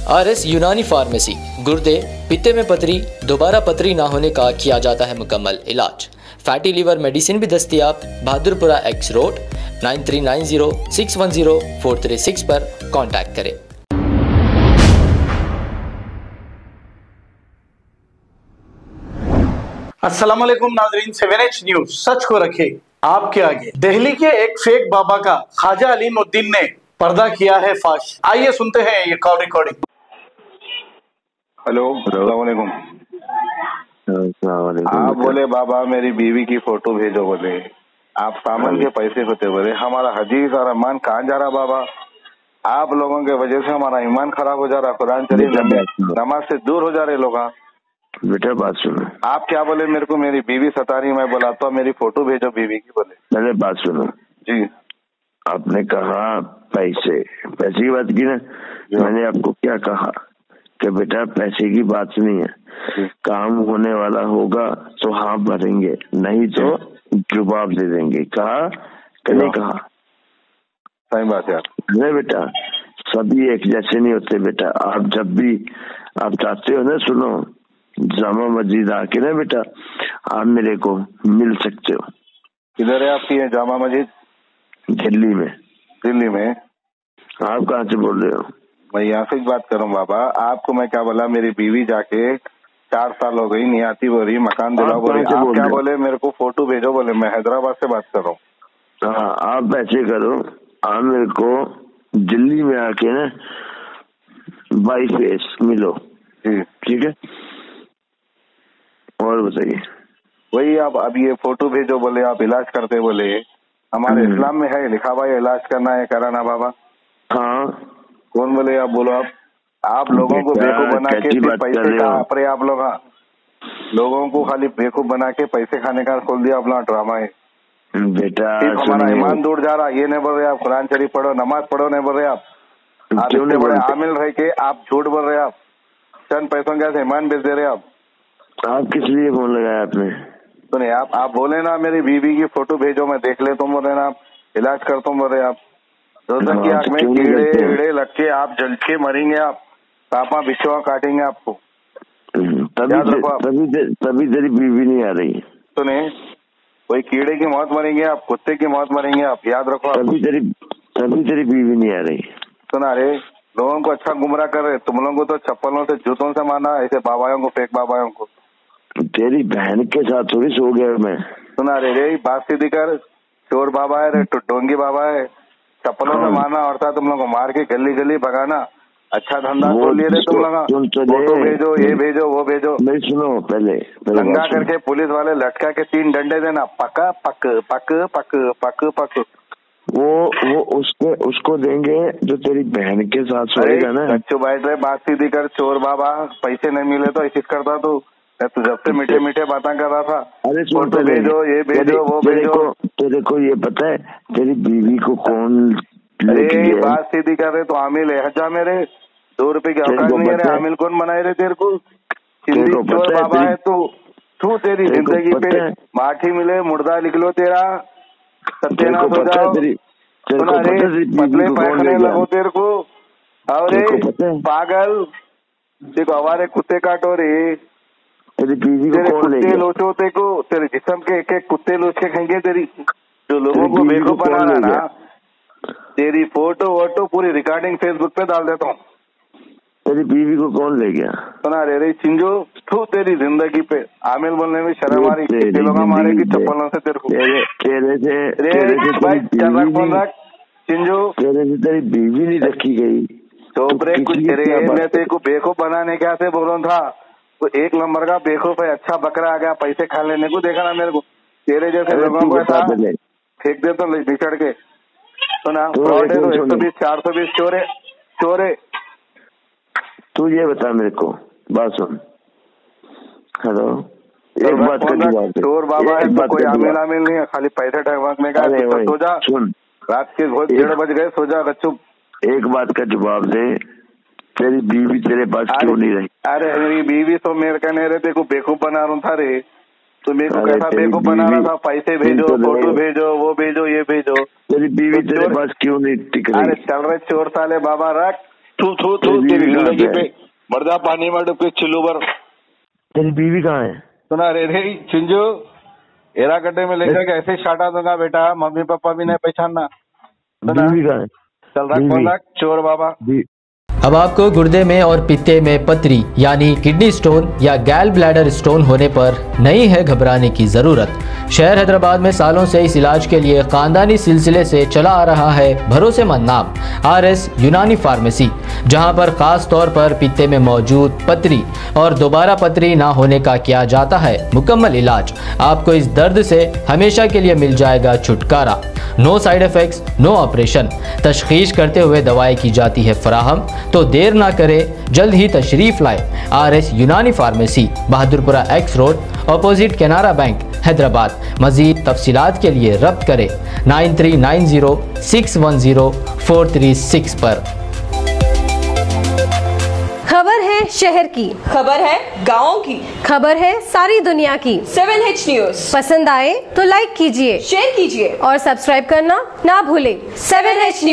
RS Unani pharmacy, गुर्दे, पित्ते में पथरी, दोबारा पथरी ना होने का किया जाता है मुकम्मल इलाज। फैटी लीवर मेडिसिन भी दस्तयाब। बहादुरपुरा एक्स रोड 9390610436 पर कांटेक्ट करें। अस्सलाम वालेकुम नाजरीन, 7H न्यूज सच को रखे आपके आगे। दिल्ली के एक फेक बाबा का ख्वाजा अलीमुद्दीन ने पर्दा किया है फाश। आइए सुनते हैं ये कॉल रिकॉर्डिंग। हेलो, अस्सलाम वालेकुम। आप बोले बाबा मेरी बीवी की फोटो भेजो, बोले आप सामान के पैसे होते, बोले हमारा हदीस और ईमान कहाँ जा रहा बाबा? आप लोगों के वजह से हमारा ईमान खराब हो जा रहा, कुरान शरीफ नमाज से दूर हो जा रहे लोग। बेटा बात सुनो। आप क्या बोले मेरे को? मेरी बीवी सता रही, मैं बोला तो मेरी फोटो भेजो बीवी की, बोले। पहले बात सुनो जी। आपने कहा पैसे की बात की ना, मैंने आपको क्या कहा कि बेटा पैसे की बात नहीं है, काम होने वाला होगा तो हाँ भरेंगे, नहीं तो जवाब दे देंगे। कहा कि नहीं कहा? सही बात है नहीं बेटा, सभी एक जैसे नहीं होते बेटा। आप जब भी आप चाहते हो ना, सुनो, जामा मस्जिद आके ना बेटा आप मेरे को मिल सकते हो। किधर है आपकी ये जामा मस्जिद? दिल्ली में। दिल्ली में? आप कहाँ से बोल रहे हो? मैं यहाँ से बात कर रहा हूँ बाबा। आपको मैं क्या बोला, मेरी बीवी जाके 4 साल हो गई, नहीं आती बोल रही, मकान दिलाओ बोल रही। आप क्या बोले मेरे को फोटो भेजो, बोले मैं हैदराबाद से बात कर रहा हूँ। हाँ, आप ऐसे करो, आप मेरे को दिल्ली में आके ना बाई फेस मिलो, ठीक है? और बताइए। वही आप अब ये फोटो भेजो, बोले आप इलाज करते, बोले हमारे इस्लाम में है लिखा हुआ इलाज करना है, कराना बाबा। हाँ, कौन बोले? आप बोलो। आप लोगों को बेवकूफ बना के पैसे का अपने आप लोगों को खाली बेवकूफ बना के पैसे खाने का खोल दिया अपना ड्रामा है बेटा। हमारा ईमान दूर जा रहा, ये नहीं बोल रहे आप कुरान शरीफ पढ़ो, नमाज पढ़ो नहीं बोल रहे आप इतने बड़े आमिल रह के आप झूठ बोल रहे, आप चंद पैसों के ईमान बेच दे रहे आप किस लिए फोन लगाया आपने? तो नहीं, आप बोले ना मेरी बीवी की फोटो भेजो मैं देख ले, तुम बोल रहे ना आप इलाज करता हूँ, बोल रहे आप रोजन की आंख में कीड़े लग के आप जल के मरेंगे, आप सांपा बिच्छुआ काटेंगे आपको। तभी तेरी बीवी नहीं आ रही तो नहीं, कोई कीड़े की मौत मरेंगे आप, कुत्ते की मौत मरेंगे आप, याद रखो। तभी तेरी बीवी नहीं आ रही। सुना रे, लोगों को अच्छा गुमराह कर रहे, तुम लोगों को तो चप्पलों से जूतों से मारना, ऐसे बाबाओं को, फेक बाबाओं को। तेरी बहन के साथ थोड़ी सो गया मैं। सुना रे बात सीधी कर, चोर बाबा है रे, टोंगी बाबा है, चप्पलों से मारना और था तुम लोग को मार के गली गली भगाना, अच्छा धंधा खोल लिए रे तुम लोग। फोटो भेजो, ये भेजो, वो भेजो। नहीं सुनो, पहले लंगा करके पुलिस वाले लटका के 3 डंडे देना, पक पक पक पक पक पक। वो उसको देंगे जो तेरी बहन के साथ सोएगा ना। बच्चों बैठ रहे, बात सीधी कर, चोर बाबा, पैसे नहीं मिले तो ऐसी करता तू जब से मीठे मीठे बातें कर रहा था। अरे फोटो भेजो, ये भेजो, वो भेजो। तेरे को ये पता है तेरी बीवी को कौन? अरे बात सीधी कर रहे तो आमिल है हजा मेरे, 2 रुपए की औकात नहीं है रे, आमिल कौन बनाए रे तेरे को? हिंदी चोर बाबा है तू तेरी जिंदगी पे माठी मिले मुर्दा लिख लो तेरा, सत्यानाश हो जाओ। सुना रे, पतले पैखने लगो तेरे को, और पागल देखो हमारे कुत्ते काटो रे, तेरी बीवी को कौन ले गया? लोचो तेरे जिस्म के एक कुत्ते लोच के खाएंगे तेरी, जो लोगों को बेवकूफ बना रहा ना। तेरी फोटो वोटो पूरी रिकॉर्डिंग फेसबुक पे डाल देता हूँ। तेरी बीवी को कौन ले गया? सुना रे चिंजो, तू तेरी जिंदगी पे आमिल बोलने में शर्म आ रही, लोग मारेगी चप्पलों से तेरे को। तेरे चिंजो, तेरे से तेरी बीवी नहीं रखी गई। चोपरे कुछ मैं तेरे को बेवकूफ बनाने क्या से बोल रहा था, तो 1 नंबर का बेवकूफ है, अच्छा बकरा आ गया पैसे खा लेने को, देखा ना मेरे को, तेरे जैसे लोगों को ऐसा फेंक दे तो बिछड़ के। सुना, फ्रॉड है तो 120 420 चोरे। तू ये बता मेरे को, बात सुन। हेलो, एक बात का जवाब दे। चोर बाबा है तो कोई आमिल नहीं है, खाली पैसे ठगवाने का। सो जा, सुन, रात के 1:30 बज गए, सो जा गच्चू। एक बात का जवाब दे, तेरी बीवी तेरे पास क्यों नहीं रही? अरे मेरी बीवी तो मेरे का नहीं रहते को बेवकूफ बना रहा था रे, तो मेरे को कैसा बेवकूफ बना रहा था, पैसे भेजो, फोटो भेजो, वो भेजो, ये भेजो। तेरी बीवी तेरे पास क्यों नहीं टिक रही? अरे चल रहे चोर साले बाबा, रख थू थू थू तेरी जिंदगी पे मर्दा पानी में डूब के चिल्लू भर। तेरी बीवी कहाँ है? सुना रे रे चिंजू, एरा गड्ढे में लेकर के ऐसे शाटा दूंगा बेटा, मम्मी पापा भी नहीं पहचानना। बीवी कहाँ है? चल रख बोल रख चोर बाबा। अब आपको गुर्दे में और पित्ते में पथरी यानी किडनी स्टोन या गैल ब्लैडर स्टोन होने पर नहीं है घबराने की ज़रूरत। शहर हैदराबाद में सालों से इस इलाज के लिए ख़ानदानी सिलसिले से चला आ रहा है भरोसेमंद नाम RS यूनानी फार्मेसी, जहां पर ख़ास तौर पर पित्ते में मौजूद पथरी और दोबारा पथरी ना होने का किया जाता है मुकम्मल इलाज। आपको इस दर्द से हमेशा के लिए मिल जाएगा छुटकारा। No side effects, no operation, तशखीस करते हुए दवाएं की जाती है फराहम। तो देर ना करें, जल्द ही तशरीफ लाए RS Unani pharmacy, Bahadurpura X road, opposite Canara bank, Hyderabad. मजीद तफसीलात के लिए रब्त करें 9390610436 पर। खबर है शहर की, खबर है गाँव की, खबर है सारी दुनिया की। 7H न्यूज पसंद आए तो लाइक कीजिए, शेयर कीजिए और सब्सक्राइब करना ना भूलें। 7H news.